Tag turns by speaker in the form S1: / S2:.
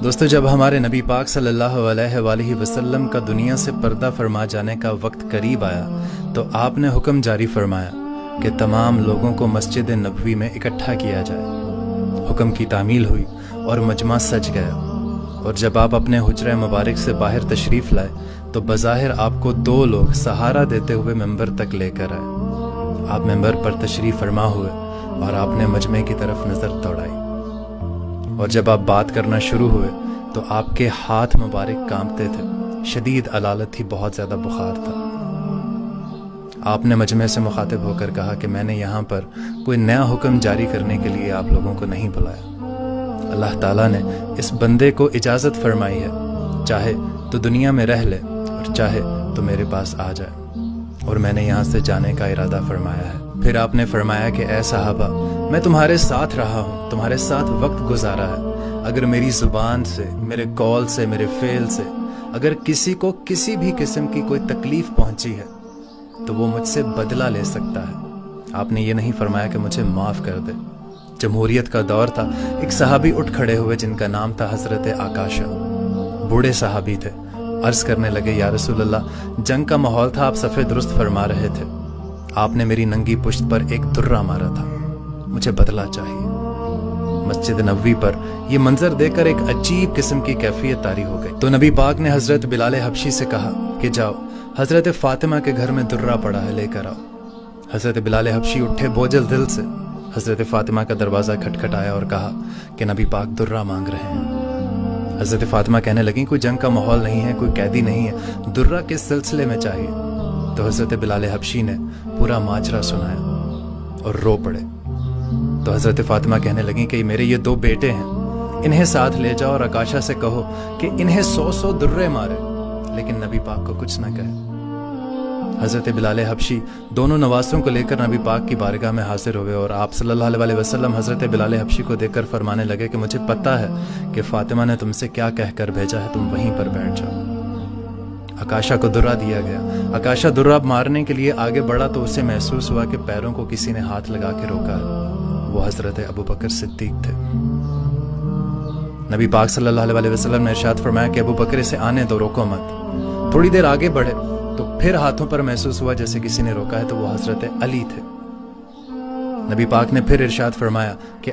S1: دوستو، جب ہمارے نبی پاک صلی اللہ علیہ وآلہ وسلم کا دنیا سے پردہ فرما جانے کا وقت قریب آیا تو آپ نے حکم جاری فرمایا کہ تمام لوگوں کو مسجد نبوی میں اکٹھا کیا جائے۔ حکم کی تعمیل ہوئی اور مجمع سج گیا، اور جب آپ اپنے حجرہ مبارک سے باہر تشریف لائے تو بظاہر آپ کو دو لوگ سہارا دیتے ہوئے ممبر تک لے کر آئے۔ آپ ممبر پر تشریف فرما ہوئے اور آپ نے مجمع کی طرف نظر دوڑائی، اور جب آپ بات کرنا شروع ہوئے تو آپ کے ہاتھ مبارک کانپتے تھے، شدید علالت تھی، بہت زیادہ بخار تھا۔ آپ نے مجمع سے مخاطب ہو کر کہا کہ میں نے یہاں پر کوئی نیا حکم جاری کرنے کے لیے آپ لوگوں کو نہیں بلایا۔ اللہ تعالیٰ نے اس بندے کو اجازت فرمائی ہے، چاہے تو دنیا میں رہ لے اور چاہے تو میرے پاس آ جائے، اور میں نے یہاں سے جانے کا ارادہ فرمایا ہے۔ پھر آپ نے فرمایا کہ اے صحابہ، میں تمہارے ساتھ رہا ہوں، تمہارے ساتھ وقت گزارا ہے، اگر میری زبان سے، میرے قول سے، میرے فعل سے اگر کسی کو کسی بھی قسم کی کوئی تکلیف پہنچی ہے تو وہ مجھ سے بدلہ لے سکتا ہے۔ آپ نے یہ نہیں فرمایا کہ مجھے معاف کر دے۔ جمہوریت کا دور تھا، ایک صحابی اٹھ کھڑے ہوئے جن کا نام تھا حضرت آکاشا، بوڑھے صحابی تھے۔ عرض کرنے لگے، یا رسول اللہ، جنگ کا ماحول تھا، آپ صفے درست فرما رہے تھے، آپ نے میری ننگی پشت پر ایک درہ مارا تھا، مجھے بدلہ چاہیے۔ مسجد نبوی پر یہ منظر دیکھ کر ایک عجیب قسم کی کیفیت طاری ہو گئی، تو نبی پاک نے حضرت بلال حبشی سے کہا کہ جاؤ، حضرت فاطمہ کے گھر میں درہ پڑا ہے، لے کر آؤ۔ حضرت بلال حبشی اٹھے بوجھل دل سے، حضرت فاطمہ کا دروازہ کھٹکھٹایا اور کہا کہ نبی پاک درہ مانگ رہے ہیں۔ حضرت فاطمہ کہنے لگیں، کوئی جنگ کا ماحول نہیں ہے، کوئی قیدی نہیں ہے، درہ کس سلسلے میں چاہیے؟ تو حضرت بلال حبشی نے پورا ماجرا سنایا اور رو پڑے۔ تو حضرت فاطمہ کہنے لگیں کہ میرے یہ دو بیٹے ہیں، انہیں ساتھ لے جاؤ اور آکاشا سے کہو کہ انہیں 100 درے مارے، لیکن نبی پاک کو کچھ نہ کہے۔ حضرت بلال حبشی دونوں نواسوں کو لے کر نبی پاک کی بارگاہ میں حاضر ہوئے، اور آپ صلی اللہ علیہ وسلم حضرت بلال حبشی کو دیکھ کر فرمانے لگے کہ مجھے پتہ ہے کہ فاطمہ نے تم سے کیا کہہ کر بھیجا ہے، تم وہیں پر بیٹھ جاؤ۔ آکاشا کو درہ دیا گیا۔ آکاشا درہ مارنے کے لیے آگے بڑھا تو اسے محسوس ہوا کہ پیروں کو کسی نے ہاتھ لگا کے روکا ہے۔ وہ حضرت ابو بکر صدیق تھے۔ نبی پاک صلی اللہ علیہ وسلم نے ارشاد فرمایا کہ ابو بکر اسے آنے دو، روکو مت۔ تھوڑی دیر آگے بڑھے تو پھر ہاتھوں پر محسوس ہوا جیسے کسی نے روکا ہے، تو وہ حضرت علی تھے۔ نبی پاک نے پھر ارشاد فرمایا کہ